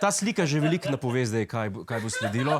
Ta slika že veliko napove zdaj, kaj bo sledilo.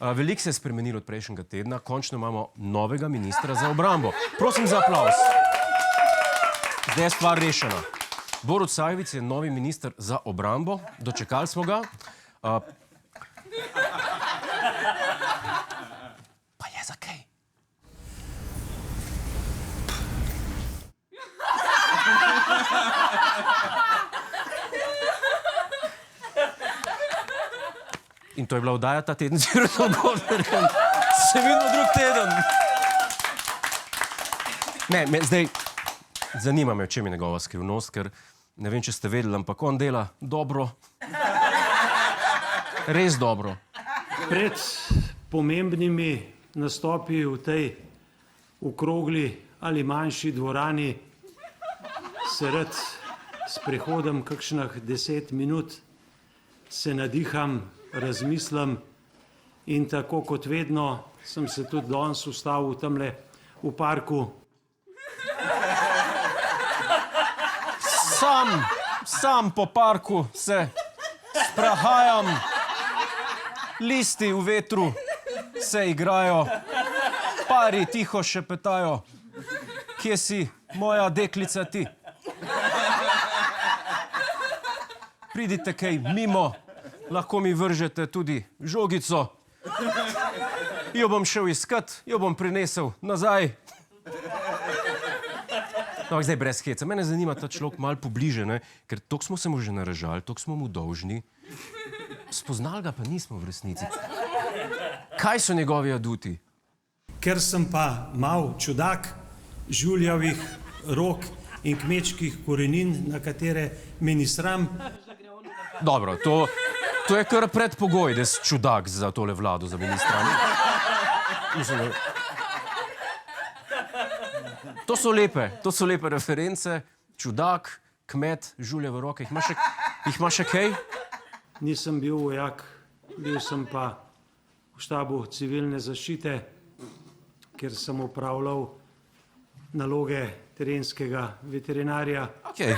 Veliko se je spremenilo od prejšnjega tedna. Končno imamo novega ministra za obrambo. Prosim za aplavz. Zdaj je stvar rešena. Borut Sajovic je novi minister za obrambo. Dočekali smo ga. Pa je za kaj? In to je bila oddaja ta teden, se vidimo drug teden. Ne, zdaj zanima me, v čem je njegova skrivnost, ker ne vem, če ste vedeli, ampak on dela dobro. Res dobro. Pred pomembnimi nastopi v tej okrogli ali manjši dvorani se rad sprehodam kakšnih 10 minut, se nadiham, razmislim in tako kot vedno sem se tudi danes ustavil tamle v parku. Sam po parku se sprehajam, listi v vetru se igrajo, pari tiho šepetajo. Kje si, moja deklica, ti? Pridite kaj mimo, lahko mi vržete tudi žogico. Jo bom šel iskat, jo bom prinesel nazaj. No, zdaj brez heca. Mene zanima ta človek malo pobliže, ne? Ker toliko smo se mu že naražali, toliko smo mu dolžni. Spoznali ga pa nismo v resnici. Kaj so njegovi aduti? Ker sem pa mal čudak žuljavih rok in kmečkih korenin, na katere me ni sram. Dobro, to je kar predpogoj, da si čudak za tole vlado, za ministra. To so lepe reference. Čudak, kmet, žulje v roke. Jih ima še kaj? Nisem bil vojak, bil sem pa v štabu civilne zaščite, kjer sem upravljal naloge terenskega veterinarja. Okej.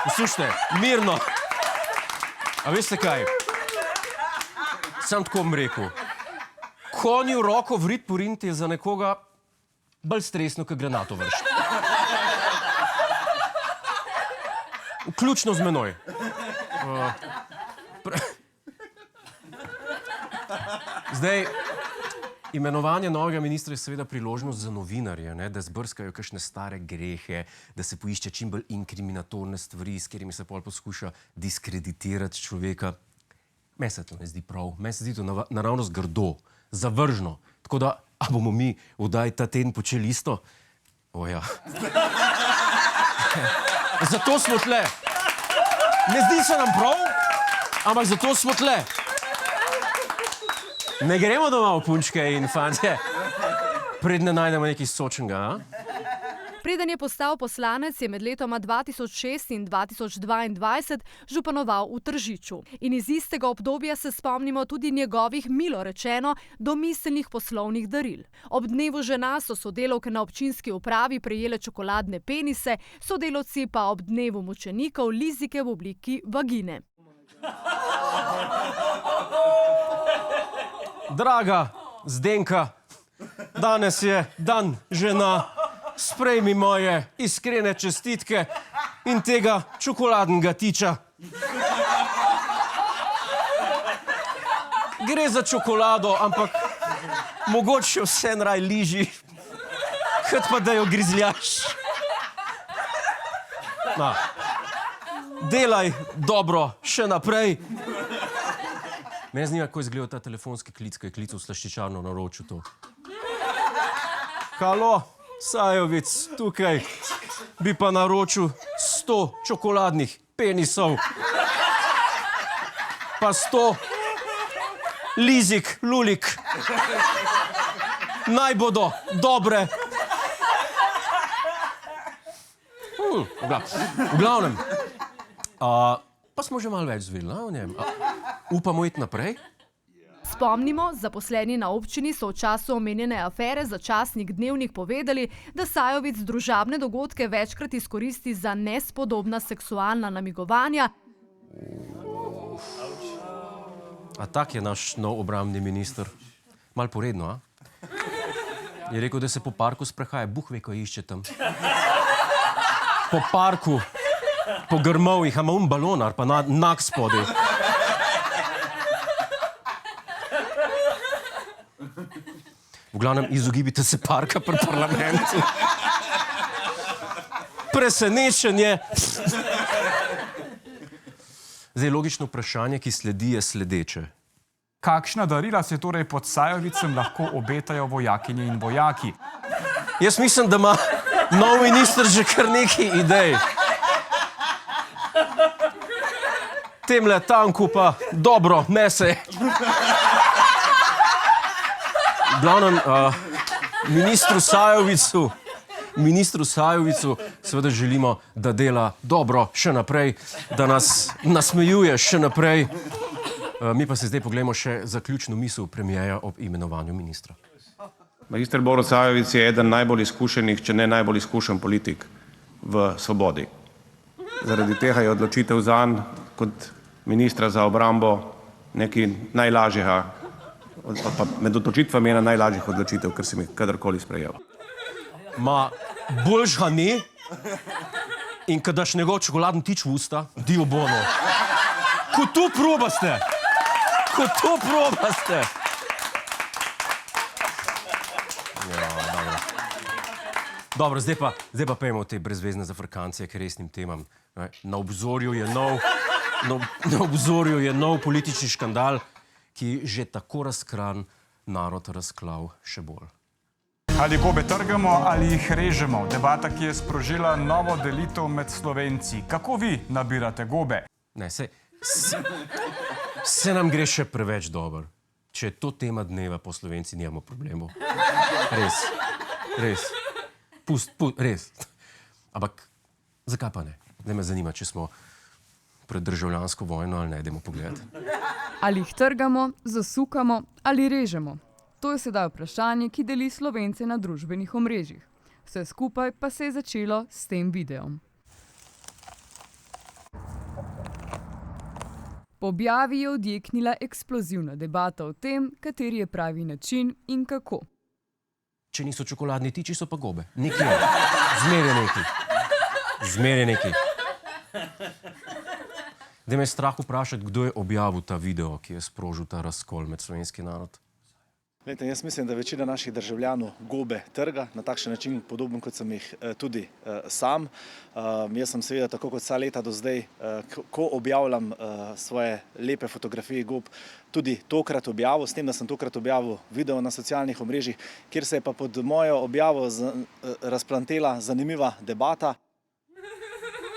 Poslušajte, mirno. A veste kaj? Sam tako bom rekel. Konju roko v rit poriniti je za nekoga bolj stresno, kot granato vršiti. Vključno z menoj. Zdaj, imenovanje novega ministra je seveda priložnost za novinarje, ne, da zbrskajo kakšne stare grehe, da se poišče čim bolj inkriminatorne stvari, s katerimi se pol poskuša diskreditirati človeka. Meni se to ne zdi prav. Meni se zdi to naravnost grdo, zavržno. Tako da, a bomo mi vdaj ta teden počeli isto? Oja. Zato smo tle. Ne zdi se nam prav, ampak zato smo tle. Ne gremo domov, punčke in fantje, predne najdemo nekaj sočnega, a? Preden je postal poslanec, je med letoma 2006 in 2022 županoval v Tržiču. In iz istega obdobja se spomnimo tudi njegovih, milo rečeno, domiselnih poslovnih daril. Ob dnevu žena so sodelavke na občinski upravi prejele čokoladne penise, sodelavci pa ob dnevu mučenikov lizike v obliki vagine. Draga Zdenka, danes je dan žena. Sprejmi moje iskrene čestitke in tega čokoladnega tiča. Gre za čokolado, ampak mogoče vse raj liži, kot pa da jo grizljaš. No. Delaj dobro še naprej. Mene zanima, kako je izgledal ta telefonski klic, ko je klical slaščičarno na Roču to. Halo? Sajovic, tukaj bi pa naročil 100 čokoladnih penisov, pa 100 lizik, lulik. Naj bodo dobre. V glavnem, pa smo že malo več zvili o njem. Upamo iti naprej? Spomnimo, zaposleni na občini so v času omenjene afere za časnik Dnevnik povedali, da Sajovic družabne dogodke večkrat izkoristi za nespodobna seksualna namigovanja A tak je naš nov obrambni minister. Mal poredno, a? Je rekel, da se po parku sprehaja. Bog ve, ko išče tam. Po parku, po grmovih, a ima balonar, pa nag spodaj. V glavnem, izogibite se parka pri parlamentu. Presenečenje. Zdaj, logično vprašanje, ki sledi, je sledeče. Kakšna darila se torej pod Sajovicem lahko obetajo vojakinje in vojaki? Jaz mislim, da ima nov minister že kar nekaj idej. Temle tanku pa dobro, nese. V glavnem, ministru Sajovicu seveda želimo, da dela dobro še naprej, da nas nasmejuje še naprej. Mi pa se zdaj pogledamo še zaključno misel premierja ob imenovanju ministra. Magister Borut Sajovic je eden najbolj izkušenih, če ne najbolj izkušen politik v Svobodi. Zaradi tega je odločitev zanj kot ministra za obrambo nekaj najlažjega, pa med odločitvami ena najlažjih odločitev, kar sem jih kadarkoli sprejel. Ma boljš ga ni in kad daš njegov čokoladni tič v usta, dio bono. Ko to probaste! Ko to probaste! Ja, dobro, zdaj pa pojmo te brezvezne zafrkancije k resnim temam. Na obzorju je nov politični škandal, ki že tako razkran narod razklav še bolj. Ali gobe trgamo ali jih režemo? Debata, ki je sprožila novo delitev med Slovenci. Kako vi nabirate gobe? Ne, se nam gre še preveč dobro. Če je to tema dneva, po Slovenci nimamo problemov. Res. Res. Ampak zakaj pa ne? Zdaj me zanima, če smo pred državljansko vojno ali ne, idemo pogledati. Ali jih trgamo, zasukamo ali režemo? To je sedaj vprašanje, ki deli Slovence na družbenih omrežjih. Vse skupaj pa se je začelo s tem videom. Po objavi je odjeknila eksplozivna debata o tem, kateri je pravi način in kako. Če niso čokoladni tiči, so pa gobe. Nekaj je. Zmer je nekaj. Da me je strah vprašati, kdo je objavil ta video, ki je sprožil ta razkol med slovenski narod. Glejte, jaz mislim, da večina naših državljanov gobe trga na takšen način, podoben kot sem jih tudi sam. Jaz sem seveda tako kot vsa leta do zdaj, ko objavljam svoje lepe fotografije gob, tudi tokrat objavil, s tem, da sem tokrat objavil video na socialnih omrežjih, kjer se je pa pod mojo objavo razplantela zanimiva debata.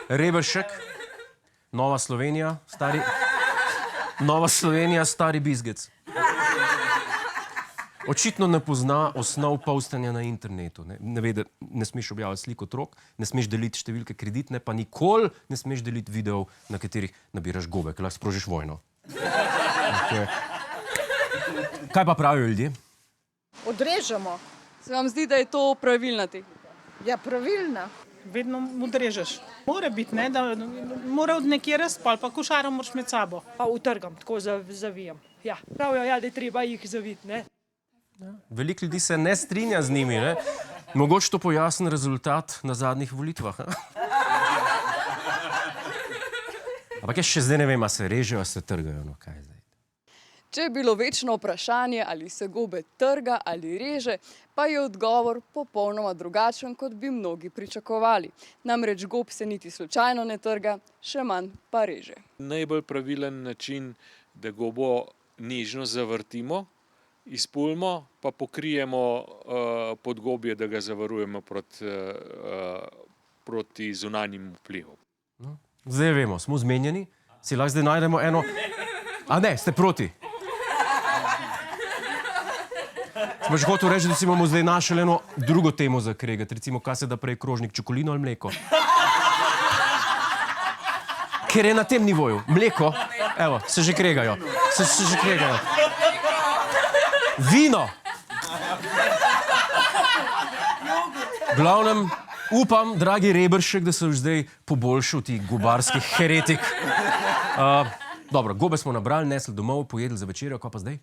Reberšek, Nova Slovenija, stari bizgec. Očitno ne pozna osnov postanja na internetu. Ne ve, da ne smeš objaviti slik otrok, ne smeš deliti številke kreditne, pa nikoli ne smeš deliti videov, na katerih nabiraš gobe, ker lahko sprožiš vojno. Kaj pa pravijo ljudje? Odrežemo. Se vam zdi, da je to pravilna tehnika? Ja, pravilna. Vedno odrežeš. Mora biti, ne, da mora od nekje razpal, pa košaro moraš med sabo. Pa utrgam, tako zavijam. Ja, pravijo, ja, da je treba jih zaviti, ne. Veliko ljudi se ne strinja z njimi, ne? Mogoče to pojasni rezultat na zadnjih volitvah. Ampak jaz še zdaj ne vem, a se režejo, a se trgajo, no kaj zdaj. Če je bilo večno vprašanje, ali se gobe trga ali reže, pa je odgovor popolnoma drugačen, kot bi mnogi pričakovali. Namreč gob se niti slučajno ne trga, še manj pa reže. Najbolj pravilen način, da gobo nežno zavrtimo, izpulimo, pa pokrijemo podgobje, da ga zavarujemo proti zunanjim vplivom. No, zdaj vemo, smo zmenjeni, si lahko zdaj najdemo eno... A ne, ste proti. Smo že hotel reči, da si bomo zdaj našli eno drugo temo za kregati, recimo, kaj se da prej krožnik, čokolino ali mleko. Ker je na tem nivoju. Mleko, evo, se že kregajo. Se že kregajo. Vino! V glavnem, Upam, dragi Reberšek, da se boš zdaj poboljšal ti gobarski heretik. Dobro, gobe smo nabrali, nesli domov, pojedli za večerjo, kaj pa zdaj?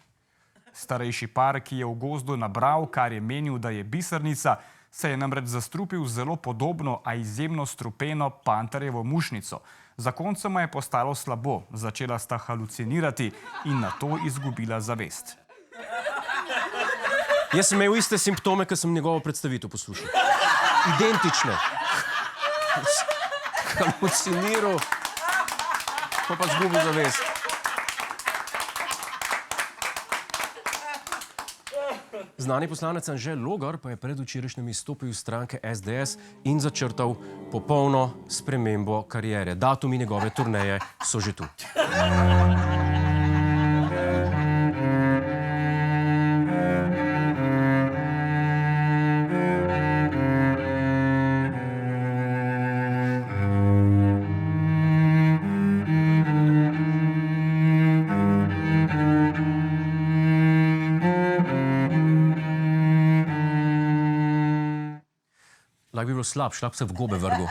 Starejši par, ki je v gozdu nabral, kar je menil, da je bisernica, se je namreč zastrupil zelo podobno, a izjemno strupeno panterjevo mušnico. Zakoncema je postalo slabo, začela sta halucinirati in nato izgubila zavest. Jaz sem imel iste simptome, ko sem njegovo predstavitev poslušal. Identične. Haluciniral, pa izgubil zavest. Znani poslanec Anže Logar pa je predvčerajšnjim izstopil iz stranke SDS in začrtal popolno spremembo kariere. Datumi njegove turneje so že tu. Lahko bi bilo slabše, lahko se v gobe vrgel.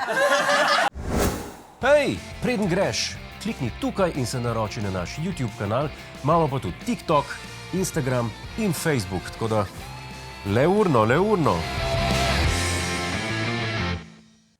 Hej, preden greš, klikni tukaj in se naroči na naš YouTube kanal. Imamo pa tudi TikTok, Instagram in Facebook, tako da le urno.